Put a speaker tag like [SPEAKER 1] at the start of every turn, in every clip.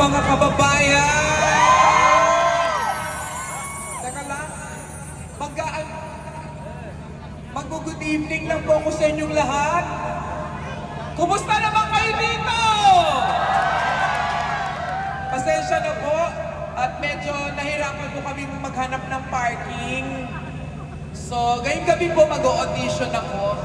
[SPEAKER 1] mga kababayan! Teka lang, mag-good evening lang po ako sa inyong lahat. Kumusta naman kayo dito? Pasensya na po at medyo nahirapan po kami maghanap ng parking. So, ngayong gabi po mag-audition ako.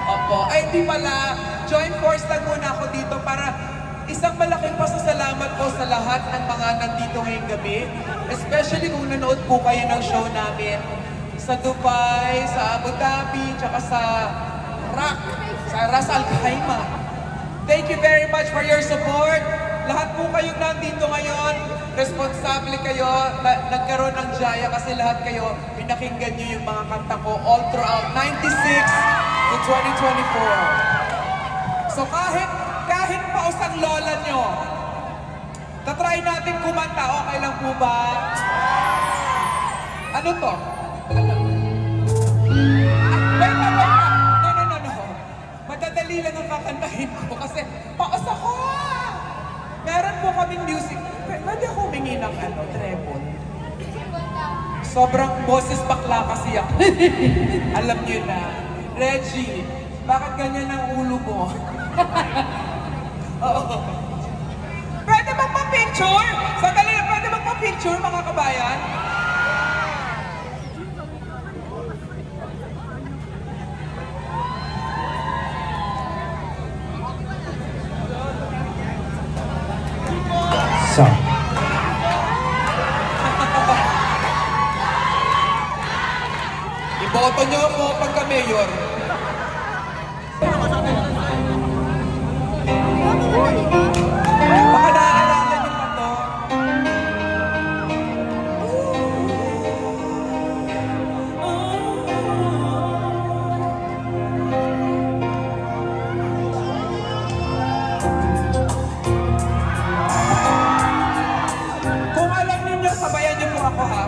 [SPEAKER 1] Opo. Ay, di pala. Join force lang muna ako dito para isang malaking pasasalamat po sa lahat ng mga nandito ngayong gabi. Especially kung nanood po kayo ng show namin sa Dubai, sa Abu Dhabi, tsaka sa Iraq, sa Ras Al Khaimah. Thank you very much for your support. Lahat po kayong nandito ngayon, responsable kayo, nagkaroon ng jaya kasi lahat kayo, pinakinggan nyo yung mga kanta ko all throughout 96 to 2024. So kahit paus ang lola nyo, tatry natin kumanta, okay lang po ba? Ano to? Wait. No. Madadali lang ang kakantahin ko kasi paus ako! Meron po kaming music. Pwede ako humingi ng treble. Sobrang boses bakla kasi ako. Alam niyo na. Reggie, bakit ganyan ang ulo mo? Oo. Pwede magpa-picture? Sandali na, pwede magpa-picture mga kabayan?
[SPEAKER 2] So.
[SPEAKER 1] Iboto niyo ako pagka-mayor. Baka naaalala niyo pa to. Kung alam niyo, sabayan niyo po ako ha.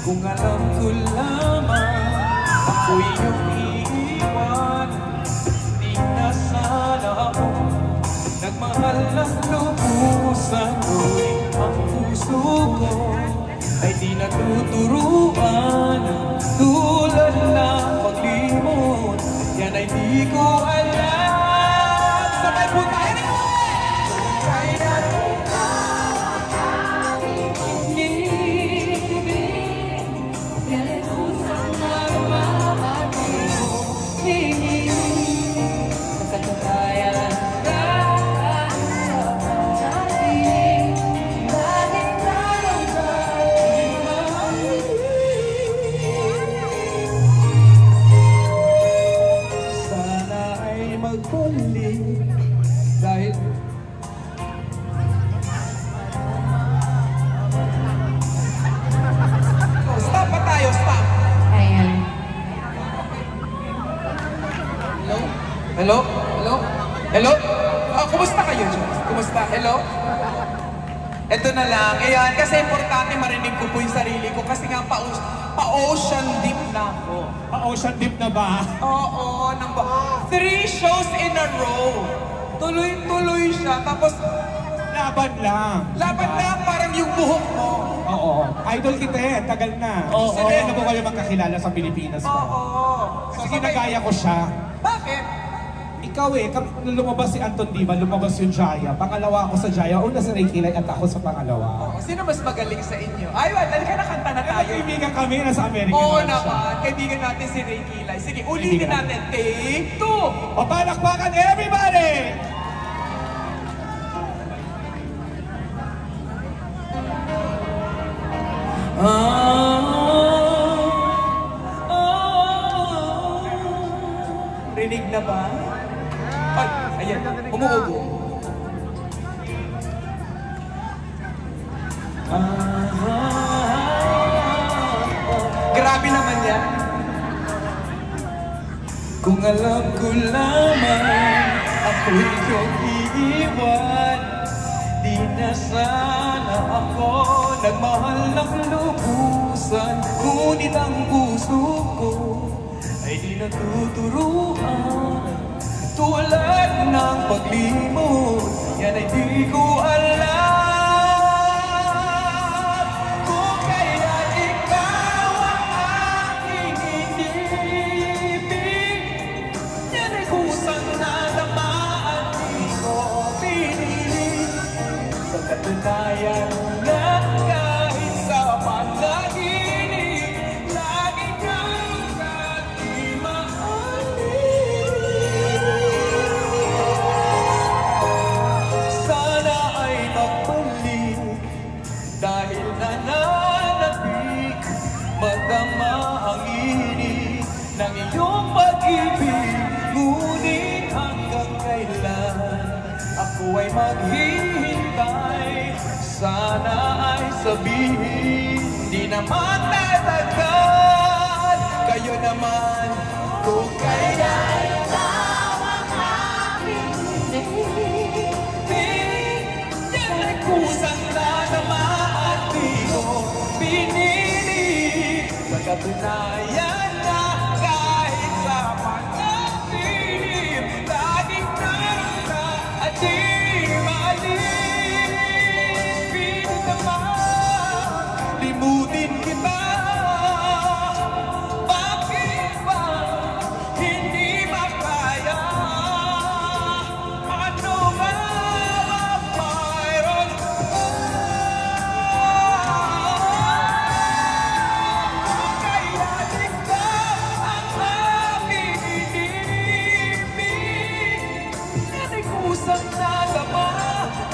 [SPEAKER 1] Kung alam ko lamang ako'y iyong iiwan, di na sana ako nagmahal ng lubusan. Ngunit ang puso ko ay di natuturuan. Tulad ng paglimot, yan ay di ko alam. Sabay po tayo! Kaya dahil stop pa tayo, stop.
[SPEAKER 3] Ayan.
[SPEAKER 1] Hello? Kumusta kayo, Diyos? Kumusta? Hello? Ito na lang. Ayan, kasi importante marinig ko po yung sarili ko kasi nga pa-ocean deep na ako.
[SPEAKER 2] Pa-ocean deep na ba?
[SPEAKER 1] Oo, 3 shows in a row. Tuloy-tuloy siya, tapos
[SPEAKER 2] Laban lang.
[SPEAKER 1] parang yung buhok mo.
[SPEAKER 2] Oo. Idol kita eh, tagal na.
[SPEAKER 1] Oo.
[SPEAKER 2] Ano po kayo magkakilala sa Pilipinas pa?
[SPEAKER 1] Oo.
[SPEAKER 2] Kasi nagaya ko siya.
[SPEAKER 1] Bakit?
[SPEAKER 2] Ikaw nung lumabas si Anton Diva, lumabas yung Jaya. Pangalawa ako sa Jaya. Una si Ray Kilay at ako sa pangalawa.
[SPEAKER 1] Sino mas magaling sa inyo? Ayun, halika na kanta na tayo.
[SPEAKER 2] Kaibigan kami, nasa Amerika.
[SPEAKER 1] Oo naman, kaibigan natin si Ray Kilay. Sige, ulitin natin. Take 2!
[SPEAKER 2] O palakpakan everybody!
[SPEAKER 1] Rinig na ba? Ay, ayan, umuubo. Grabe naman yan. Kung alam ko lamang ako'y iyong iiwan, di na sana ako nagmahal ng lubusan. Ngunit ang puso ko ay di natuturuan. tulad ng paglimot, yan ay di ko alam. Kung kailan ikaw ang aking inibig, yan ay kusang natamaan, di ko pinili. Sa katunayan na kahit sa panaginip, lagi kang katimahalin. Sana ay magbalik dahil nananabik, madama ang init ng iyong pag-ibig. Ngunit hanggang kailan ako ay maghihintay? Sana ay sabihin, di naman tatagal. Kayo naman, kung kailan ikaw ang aking inibig, yan ay kusang natamaan, di ko pinili. Sa katunayan na kahit sa panaginip, laging naroon ka at di maalis. Pilit naman, limutin kita. Bakit ba hindi makaya? Ano ba mayroon ka? Kung kailan ikaw ang aking inibig, yan ay kusang nagama,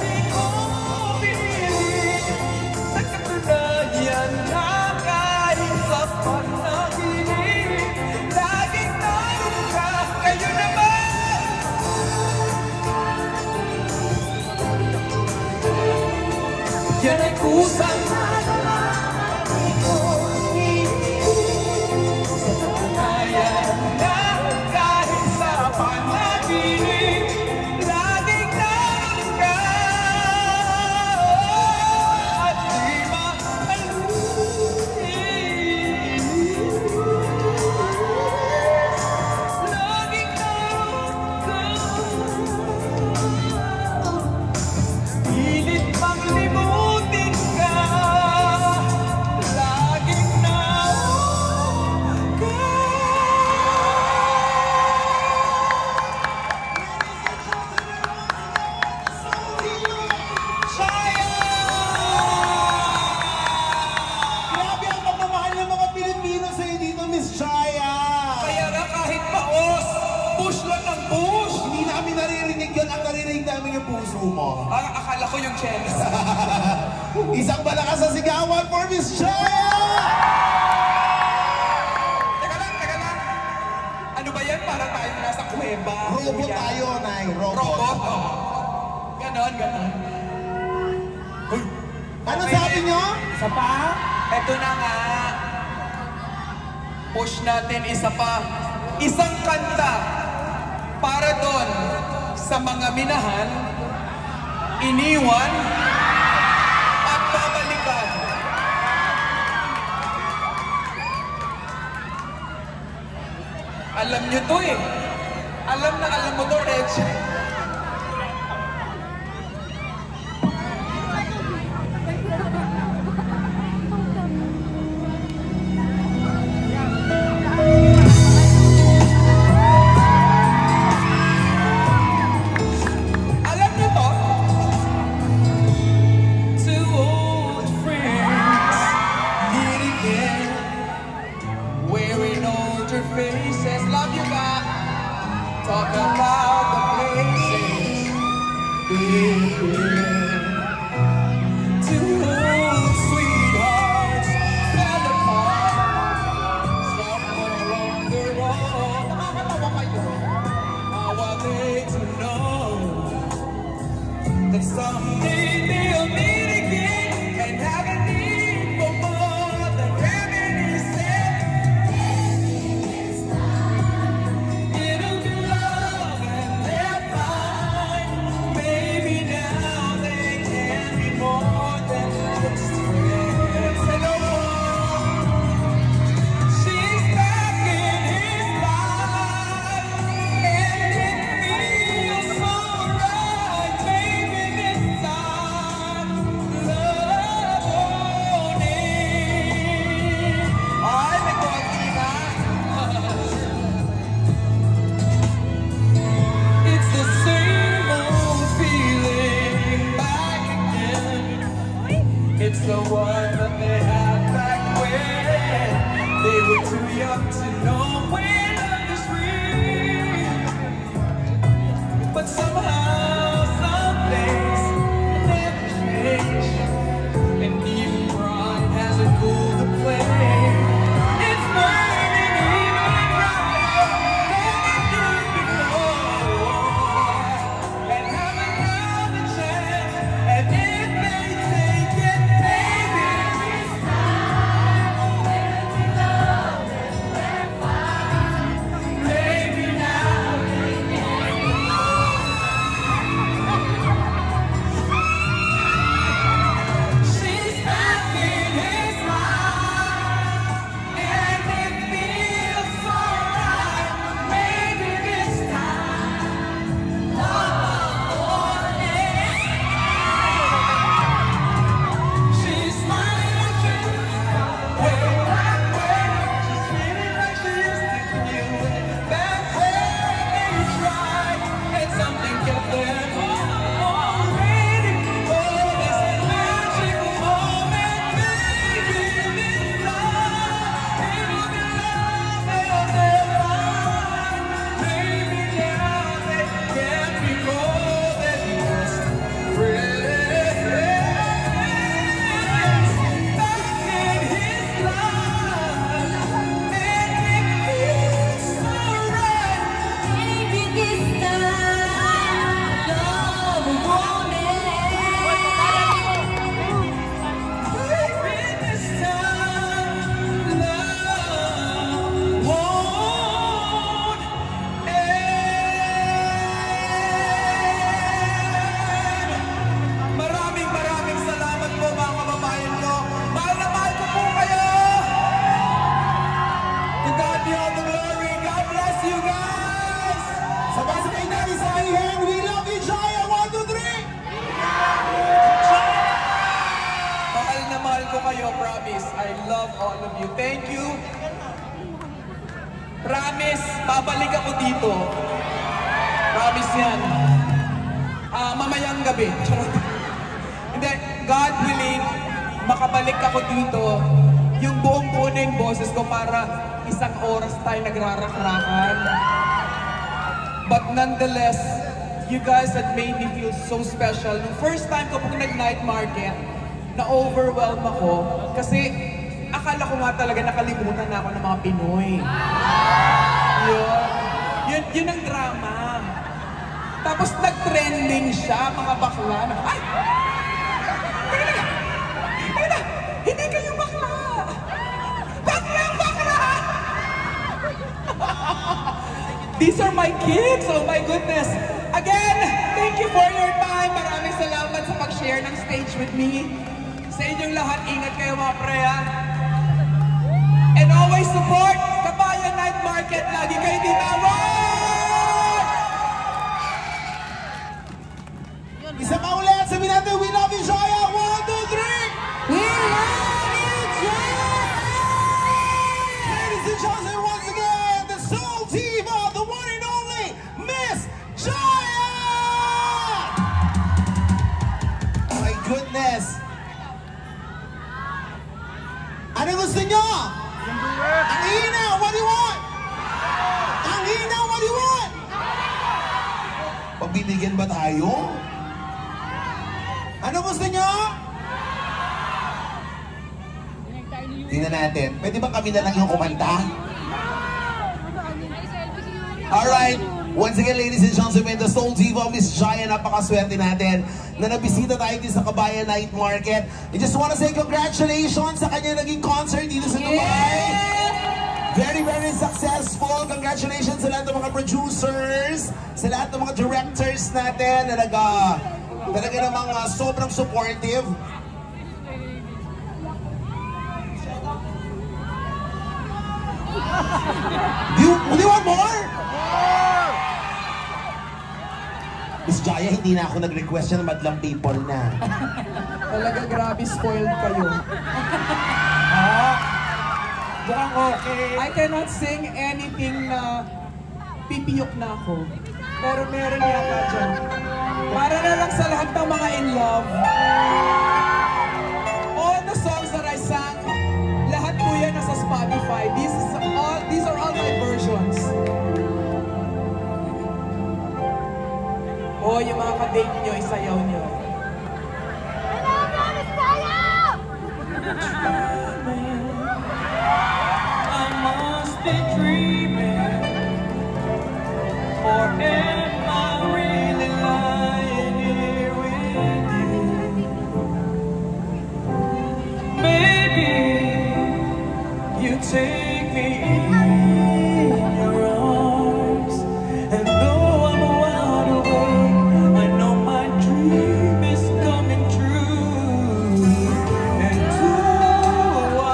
[SPEAKER 1] di ko pinili. Sa katunayan na kahit sa panaginip, laging naroon ka. Kayo naman, yan ay kusang nagama, di ko pinili. Sa katunayan na kahit sa panaginip, laging naroon ka at di maalis. Laging naroon ka. Pilit pang limutin ka, laging naroon ka.
[SPEAKER 3] Grabe ang pagmamahal ng mga Pilipino sa'yo dito, Miss Chaya!
[SPEAKER 1] Kaya na kahit paos, push lang ng push.
[SPEAKER 3] Hindi namin naririnig yun, ang naririnig namin yung puso mo.
[SPEAKER 1] Akala ko yung chest.
[SPEAKER 3] Isang malakas sa sigawan for Miss Chaya!
[SPEAKER 1] Teka lang, teka lang. Ano ba yan? Para tayo nasa kuweba.
[SPEAKER 3] Robot
[SPEAKER 1] Yan.
[SPEAKER 3] tayo, Nay.
[SPEAKER 1] Robot?
[SPEAKER 3] Robot.
[SPEAKER 1] Oh. Ganon, ganon. Uy,
[SPEAKER 3] Ano
[SPEAKER 1] okay.
[SPEAKER 3] sabi nyo?
[SPEAKER 2] Isa pa?
[SPEAKER 1] Eto na nga. Push natin isa pa. Isang kanta para doon sa mga minahan, iniwan, at babalikan. Alam nyo to eh. Alam na alam mo to, Reg. Alam niyo to? Two old friends meet again, wearing older faces. Love you, God. the one that they had back when they were too young to know when love is real. But somehow, some things never change, and even pride hasn't cooled the flame. It's burning even brighter than it did before, and have another chance. And if they take it, maybe this time there'll be love and fire. Maybe now they can. She's back in his life, and it feels so right. Maybe this time love won't end. She's smiling at you, way back when. She's feeling like she used to do it back when they tried, and something kept them all waiting for this magical moment. Maybe this love, it'll be love they'll never find. Maybe now they can't be more than just friends. Back in his life, and it feels so right.
[SPEAKER 4] Maybe this time love won't end.
[SPEAKER 1] Maybe this time love won't end. Maraming salamat po mga kababayan ko. Mahal na mahal ko po kayo. To God be all the glory. God bless you guys.
[SPEAKER 3] Sabay-sabay natin sabihin, we love you, Jaya! 1, 2, 3!
[SPEAKER 1] Mahal na mahal ko kayo, promise. I love all of you. Thank you. Promise, babalik ako dito. Promise yan. Mamayang gabi. Charot. Hindi, God willing, makabalik ako dito. Yung buong-buo na yung boses ko para isang oras tayo nagrarak-rakan. But nonetheless, you guys had made me feel so special. Nung first time ko pong nag-night market, na-overwhelm ako kasi akala ko nga talaga nakalimutan na ako ng mga Pinoy. Yun ang drama. Tapos nag-trending siya, mga bakla. Ay! Teka na! Hindi kayo bakla! Bakla! These are my kids! Oh my goodness! Again, thank you for your time. Maraming salamat sa pag-share ng stage with me. Sa inyong lahat, ingat kayo mga pre, ha? And always support Kabayan Night Market. Lagi kayo tinawag!
[SPEAKER 3] Isa pa ulit, sabihin natin, we love you, Jaya! 1, 2, 3!
[SPEAKER 4] We love you, Jaya!
[SPEAKER 3] Ladies and gentlemen, once again, the Soul Diva, the one and only Miss Jaya! My goodness! Ano gusto nyo? Ang hina, what do you want? Ang hina, what do you want? Pagbibigyan ba tayo? Ano gusto nyo? Tingnan natin. Pwede ba kami na lang yung kumanta? Alright. Once again, ladies and gentlemen, the Soul Diva, Miss Jaya, napakaswerte natin na nabisita tayo dito sa Kabayan Night Market. I just want to say congratulations sa kanya naging concert dito sa Dubai. Very, very successful. Congratulations sa lahat ng mga producers, sa lahat ng mga directors natin na talaga namang sobrang supportive. Do you want more? Miss Jaya, hindi na ako nag-request yan, madlang people na.
[SPEAKER 1] Talaga grabe, spoiled kayo.
[SPEAKER 2] Mukhang okay.
[SPEAKER 1] I cannot sing anything na pipiyok na ako. Pero meron yata dyan. Para na lang sa lahat ng mga in love. On take me in your arms. And though I'm wide awake, I know my dream is coming true. And do I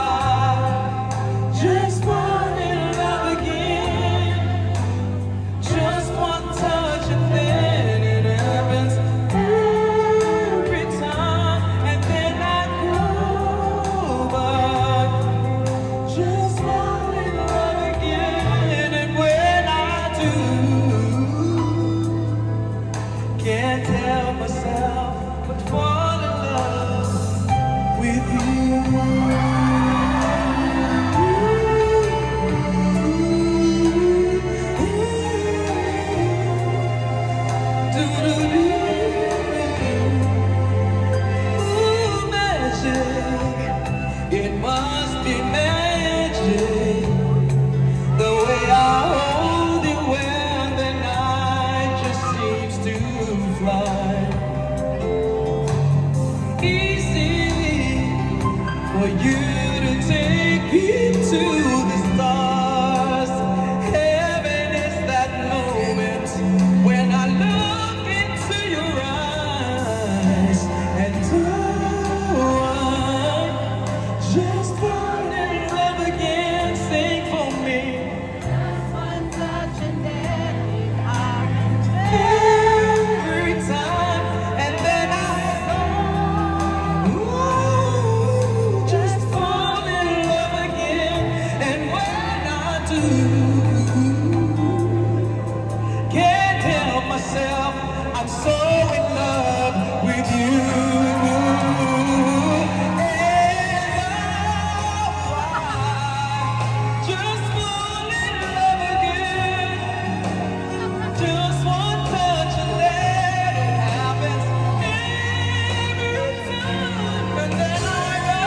[SPEAKER 1] just want in love again? Just one touch and then it happens every time. And then I go back. Just fall in love again. And when I do, can't help myself but fall in love with Ooh, magic. It must be magic. The way I hold you when the night just seems to fly. Easy for you to take me to the stars. Heaven is that moment when I look into your eyes. And just fall in love again. Sing for me.
[SPEAKER 4] One touch and then it happens
[SPEAKER 1] Every time, and then just fall in love again. And when I do, can't help myself, I'm so in love with you. Just fall in love again. Just one touch and then it happens every time. And then I go,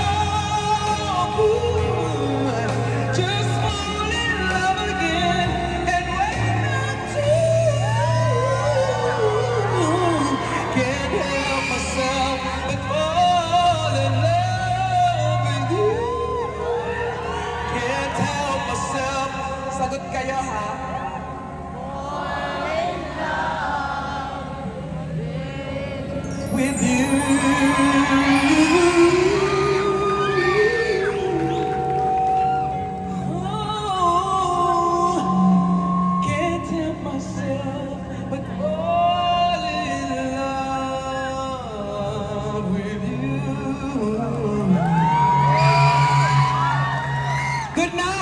[SPEAKER 1] just fall in love again. And when I do, can't help myself but fall in love with you. Can't help myself. Sagot kayo, ha? With you. Oh, can't help myself but fall in love with you. Good night.